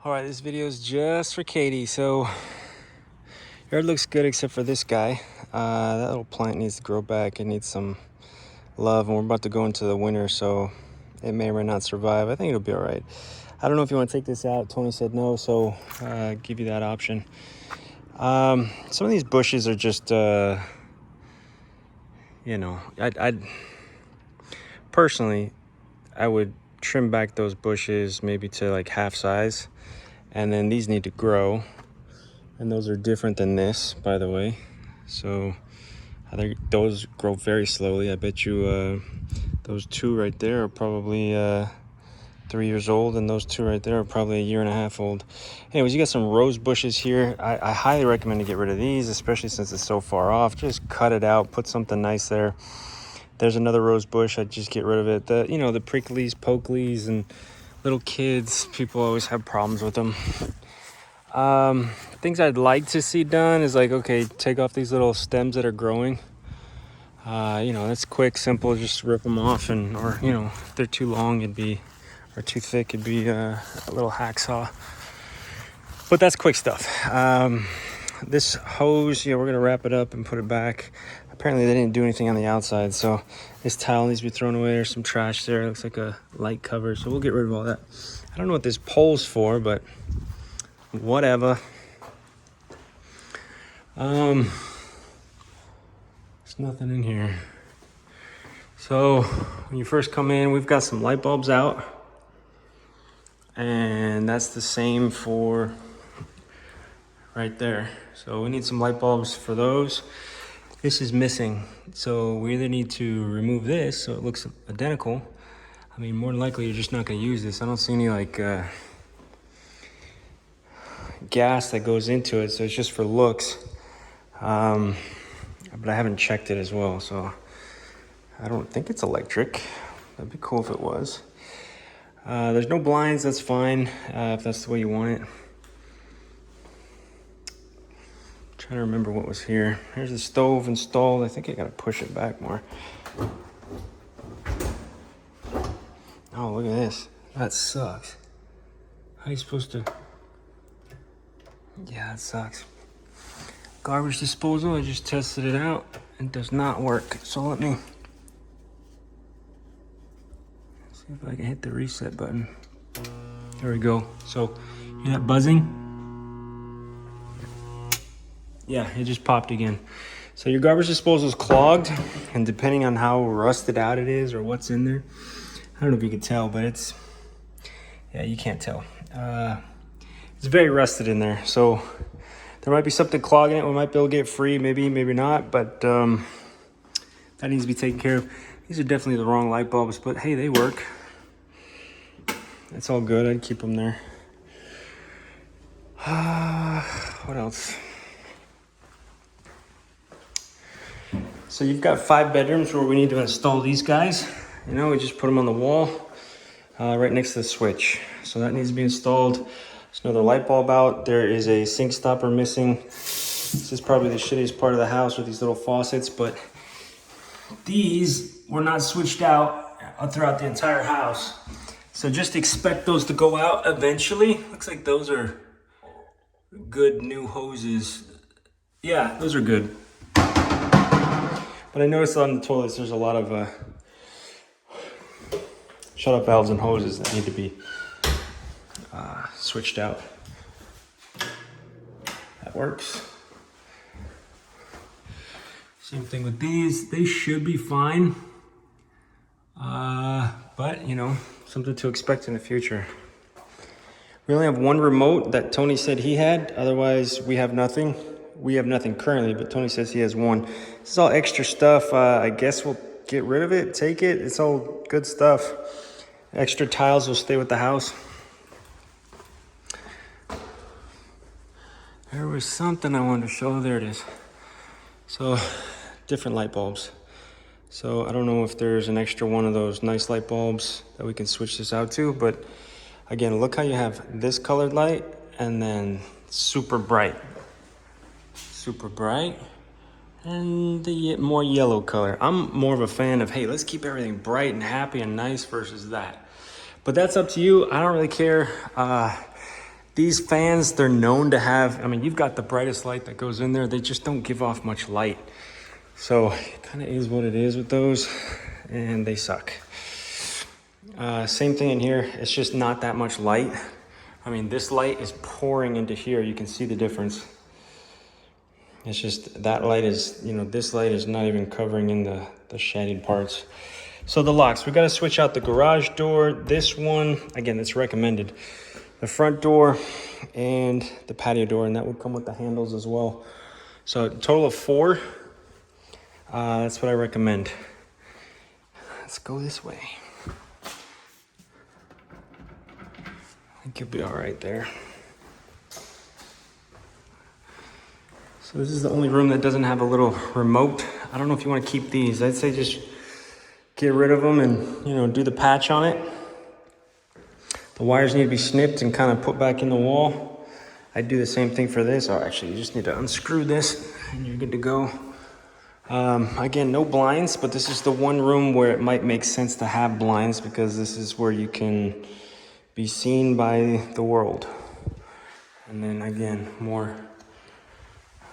All right, this video is just for Katie. So yard looks good except for this guy. That little plant needs to grow back. It needs some love, and we're about to go into the winter, so it may or may not survive. I think it'll be all right. I don't know if you want to take this out. Tony said no, so give you that option. Some of these bushes are just, you know, I'd personally, I would trim back those bushes maybe to like half size, and then these need to grow, and those are different than this, by the way. So those grow very slowly. I bet you those two right there are probably 3 years old, and those two right there are probably 1.5 years old. Anyways, you got some rose bushes here. I highly recommend to get rid of these, especially since it's so far off. Just cut it out, put something nice there. There's another rose bush. I'd just get rid of it. The pricklies, pokelies, and little kids, people always have problems with them. Things I'd like to see done is like, okay, take off these little stems that are growing. You know, that's quick, simple. Just rip them off, or you know, if they're too long, or too thick, it'd be a little hacksaw. But that's quick stuff. This hose, we're gonna wrap it up and put it back. Apparently they didn't do anything on the outside, so this towel needs to be thrown away. There's some trash there. It looks like a light cover, so we'll get rid of all that. I don't know what this pole's for, but whatever. There's nothing in here. So when you first come in, we've got some light bulbs out, and that's the same for right there. So we need some light bulbs for those. This is missing, so we either need to remove this so it looks identical. I mean, more than likely you're just not going to use this. I don't see any like gas that goes into it, so it's just for looks. But I haven't checked it as well, so I don't think it's electric. That'd be cool if it was. There's no blinds, that's fine, if that's the way you want it. Trying to remember what was here. Here's the stove installed. I think I gotta push it back more. Oh, look at this. That sucks. How are you supposed to? Yeah, that sucks. Garbage disposal, I just tested it out. It does not work. So let me see if I can hit the reset button. There we go. So, hear that buzzing? Yeah, it just popped again. So your garbage disposal is clogged, and depending on how rusted out it is or what's in there, I don't know if you can tell, but it's, yeah, you can't tell. It's very rusted in there, so there might be something clogging it. We might be able to get it free, maybe not, but that needs to be taken care of. These are definitely the wrong light bulbs, but hey, they work. It's all good. I'd keep them there. What else? So you've got 5 bedrooms where we need to install these guys. You know, we just put them on the wall right next to the switch. So that needs to be installed. There's another light bulb out. There is a sink stopper missing. This is probably the shittiest part of the house with these little faucets, but these were not switched out throughout the entire house. So just expect those to go out eventually. Looks like those are good new hoses. Yeah, those are good. But I noticed on the toilets there's a lot of shut-off valves and hoses that need to be switched out. That works. Same thing with these. They should be fine. But, you know, something to expect in the future. We only have one remote that Tony said he had. Otherwise, we have nothing. We have nothing currently, but Tony says he has one. This is all extra stuff. I guess we'll get rid of it, take it. It's all good stuff. Extra tiles will stay with the house. There was something I wanted to show. There it is. So, different light bulbs. So I don't know if there's an extra one of those nice light bulbs that we can switch this out to, but again, look how you have this colored light and then super bright, and the more yellow color. I'm more of a fan of, hey, let's keep everything bright and happy and nice versus that. But that's up to you. I don't really care. These fans, they're known to have, I mean, you've got the brightest light that goes in there. They just don't give off much light. So it kind of is what it is with those, and they suck. Same thing in here. It's just not that much light. I mean, this light is pouring into here. You can see the difference. It's just that light is, you know, this light is not even covering in the shaded parts. So the locks, we got to switch out the garage door. This one, again, it's recommended. The front door and the patio door, and that would come with the handles as well. So a total of 4. That's what I recommend. Let's go this way. I think you'll be all right there. So this is the only room that doesn't have a little remote. I don't know if you want to keep these. I'd say just get rid of them and, you know, do the patch on it. The wires need to be snipped and kind of put back in the wall. I'd do the same thing for this. Oh, actually, you just need to unscrew this and you're good to go. Again, no blinds, but this is the one room where it might make sense to have blinds because this is where you can be seen by the world. And then again, more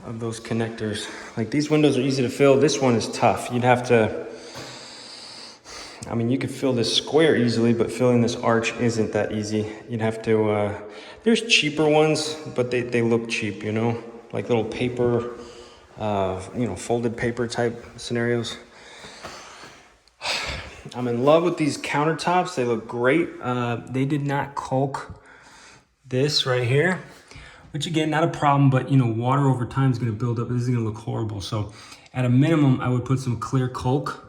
of those connectors. Like these windows are easy to fill. This one is tough. You'd have to, I mean, you could fill this square easily, but filling this arch isn't that easy. You'd have to, there's cheaper ones, but they look cheap, you know, like little paper, you know, folded paper type scenarios. I'm in love with these countertops. They look great. They did not caulk this right here, which again, not a problem, but you know, water over time is gonna build up. This is gonna look horrible. So at a minimum, I would put some clear caulk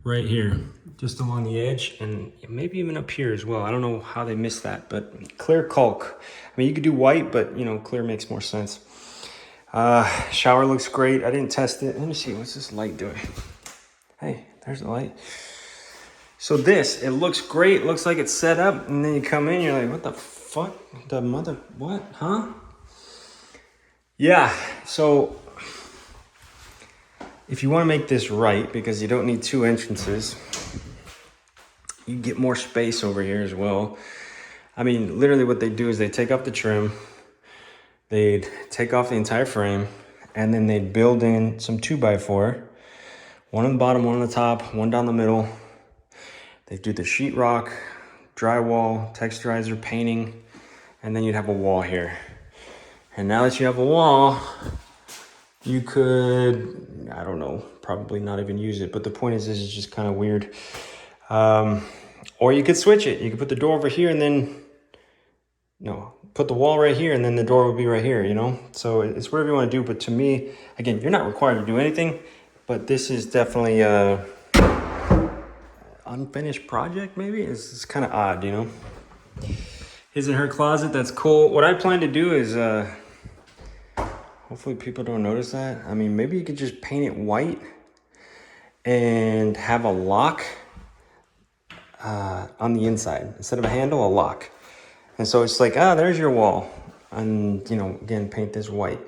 right here, just along the edge, and maybe even up here as well. I don't know how they missed that, but clear caulk. I mean, you could do white, but you know, clear makes more sense. Shower looks great. I didn't test it. Let me see, what's this light doing? Hey, there's the light. So this, it looks great. It looks like it's set up, and then you come in, you're like, what the fuck? The mother, what, huh? Yeah, so if you want to make this right, because you don't need 2 entrances, you get more space over here as well. I mean, literally what they do is they take off the trim, they'd take off the entire frame, and then they'd build in some 2x4, one on the bottom, one on the top, one down the middle. They do the sheetrock, drywall, texturizer, painting, and then you'd have a wall here. And now that you have a wall, you could, I don't know, probably not even use it, but the point is this is just kind of weird. Or you could switch it. You could put the door over here and then, no, put the wall right here and then the door would be right here, you know? So it's whatever you want to do, but to me, again, you're not required to do anything, but this is definitely a unfinished project, maybe? It's kind of odd, you know? His and her closet, that's cool. What I plan to do is, hopefully people don't notice that. I mean, maybe you could just paint it white and have a lock on the inside. Instead of a handle, a lock. And so it's like, there's your wall. And, you know, again, paint this white.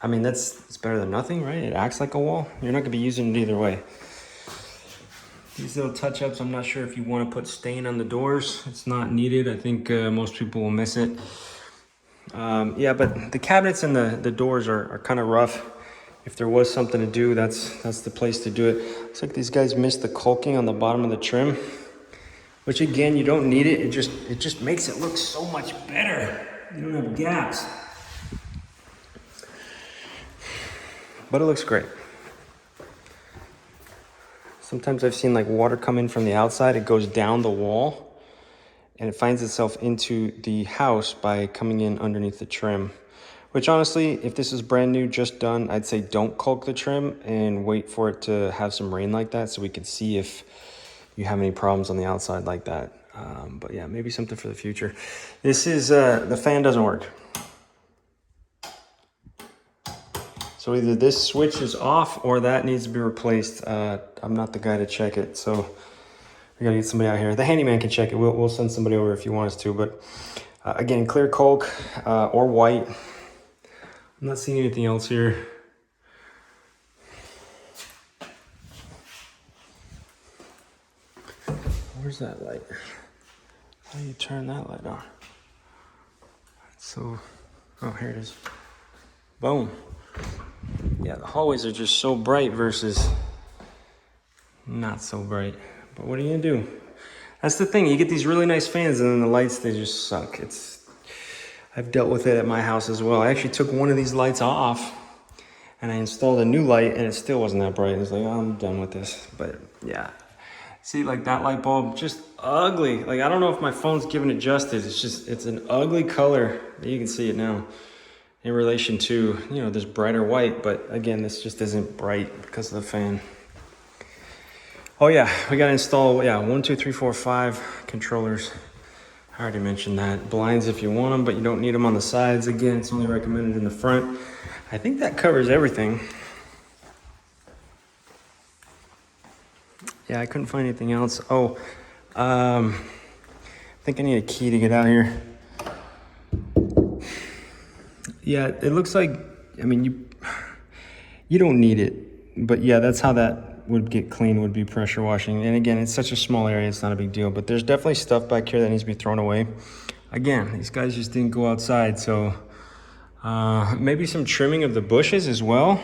I mean, it's better than nothing, right? It acts like a wall. You're not gonna be using it either way. These little touch-ups, I'm not sure if you want to put stain on the doors. It's not needed. I think most people will miss it. Yeah, but the cabinets and the doors are kind of rough. If there was something to do, that's the place to do it. Looks like these guys missed the caulking on the bottom of the trim, which again, you don't need it. It just makes it look so much better. You don't have gaps. But it looks great. Sometimes I've seen like water come in from the outside. It goes down the wall and it finds itself into the house by coming in underneath the trim. Which honestly, if this is brand new, just done, I'd say don't caulk the trim and wait for it to have some rain like that so we can see if you have any problems on the outside like that. But yeah, maybe something for the future. This is, the fan doesn't work. So either this switch is off or that needs to be replaced. I'm not the guy to check it, so we gotta get somebody out here. The handyman can check it. We'll send somebody over if he wants to, but again, clear caulk or white. I'm not seeing anything else here. Where's that light? How do you turn that light on? So, oh, here it is. Boom. Yeah, the hallways are just so bright versus not so bright. But what are you gonna do? That's the thing, you get these really nice fans and then the lights, they just suck. I've dealt with it at my house as well. I actually took one of these lights off and I installed a new light and it still wasn't that bright. It's like, oh, I'm done with this. But yeah, see, like that light bulb, just ugly. Like, I don't know if my phone's giving it justice. It's an ugly color. You can see it now in relation to, you know, this brighter white. But again, this just isn't bright because of the fan. Oh yeah, we gotta install, 1, 2, 3, 4, 5 controllers. I already mentioned that. Blinds if you want them, but you don't need them on the sides. Again, it's only recommended in the front. I think that covers everything. Yeah, I couldn't find anything else. Oh, I think I need a key to get out here. Yeah, it looks like, I mean, you don't need it, but yeah, that's how that would get clean, would be pressure washing. And again, it's such a small area, it's not a big deal, but there's definitely stuff back here that needs to be thrown away. Again, these guys just didn't go outside, so maybe some trimming of the bushes as well.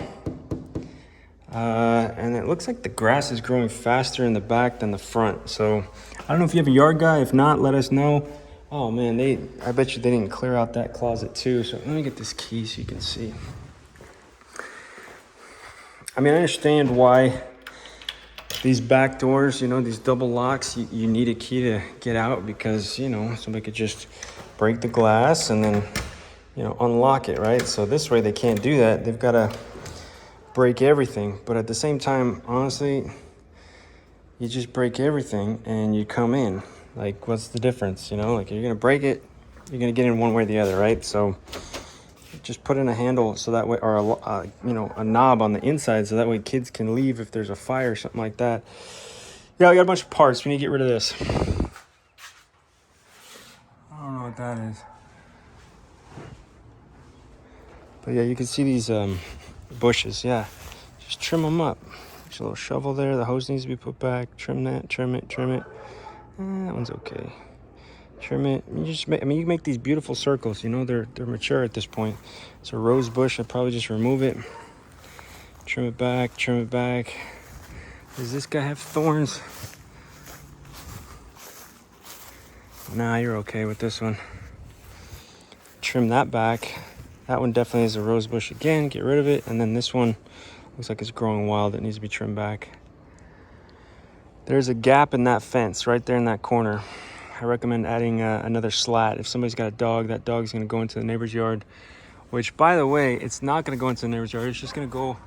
And it looks like the grass is growing faster in the back than the front. So I don't know if you have a yard guy. If not, let us know. Oh man, I bet you they didn't clear out that closet too. So let me get this key so you can see. I mean, I understand why these back doors, you know, these double locks, you need a key to get out because, you know, somebody could just break the glass and then, you know, unlock it, right? So this way they can't do that. They've got to break everything. But at the same time, honestly, you just break everything and you come in. Like, what's the difference? You know, like, you're going to break it, you're going to get in one way or the other, right? So just put in a handle so that way, or a knob on the inside so that way kids can leave if there's a fire or something like that. Yeah, I got a bunch of parts. We need to get rid of this. I don't know what that is. But yeah, you can see these bushes. Yeah, just trim them up. There's a little shovel there. The hose needs to be put back. Trim that, trim it, trim it. That one's okay. Trim it. You can make these beautiful circles. You know, they're mature at this point. It's a rose bush. I'd probably just remove it. Trim it back. Trim it back. Does this guy have thorns? Nah, you're okay with this one. Trim that back. That one definitely is a rose bush again. Get rid of it. And then this one looks like it's growing wild. It needs to be trimmed back. There's a gap in that fence right there in that corner. I recommend adding another slat. If somebody's got a dog, that dog's going to go into the neighbor's yard, which, by the way, it's not going to go into the neighbor's yard. It's just going to go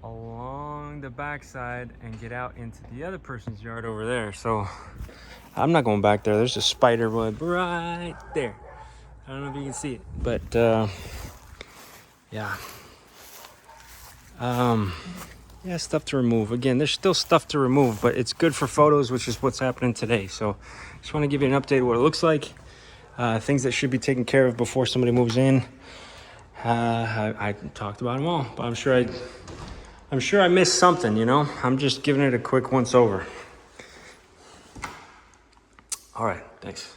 along the backside and get out into the other person's yard over there. So I'm not going back there. There's a spider web right there. I don't know if you can see it, but yeah. Yeah, stuff to remove. Again, there's still stuff to remove, but it's good for photos, which is what's happening today. So just want to give you an update of what it looks like. Things that should be taken care of before somebody moves in. I talked about them all, but I'm sure I missed something, you know? I'm just giving it a quick once over. All right, thanks.